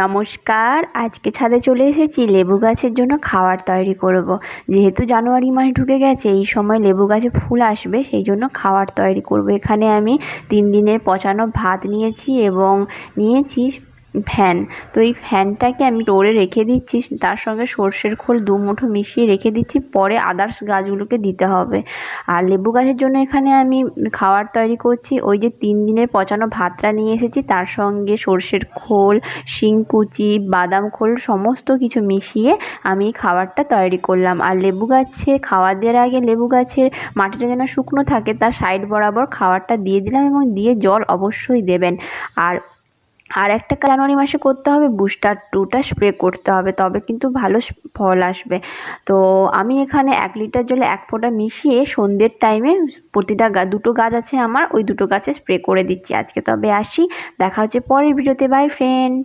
নমস্কার, আজকে ছাদে চলে এসেছি লেবু গাছের জন্য খাবার তৈরি করব। যেহেতু জানুয়ারি মাস ঢুকে গেছে, এই সময় লেবু গাছে ফুল আসবে, সেই জন্য খাবার তৈরি করব। এখানে আমি 3 দিনের পচানো ভাত নিয়েছি এবং নিয়েছি ফ্যান। তো এই ফ্যানটাকে আমি রোদে রেখে দিচ্ছি, তার সঙ্গে সর্ষের খোল 2 মুঠো মিশিয়ে রেখে দিচ্ছি, পরে আদার্স গাছগুলোকে দিতে হবে। আর লেবু গাছের জন্য এখানে আমি খাবার তৈরি করছি। ওই যে 3 দিনের পচানো ভাতটা নিয়ে এসেছি, তার সঙ্গে সর্ষের খোল, শিংকুচি, বাদাম খোল সমস্ত কিছু মিশিয়ে আমি খাবারটা তৈরি করলাম। আর লেবু গাছে খাবার দেওয়ার আগে লেবু গাছের মাটিটা যেন শুকনো থাকে, তার সাইড বরাবর খাবারটা দিয়ে দিলাম এবং দিয়ে জল অবশ্যই দেবেন। আর একটা জানুয়ারি মাসে করতে হবে, বুস্টার 2টা স্প্রে করতে হবে, তবে কিন্তু ভালো ফল আসবে। তো আমি এখানে 1 লিটার জলে 1 ফোঁটা মিশিয়ে সন্ধ্যের টাইমে প্রতিটা দুটো গাছ আছে আমার, ওই দুটো গাছে স্প্রে করে দিচ্ছি আজকে। তবে আসি, দেখা হচ্ছে পরের ভিডিওতে। By friend.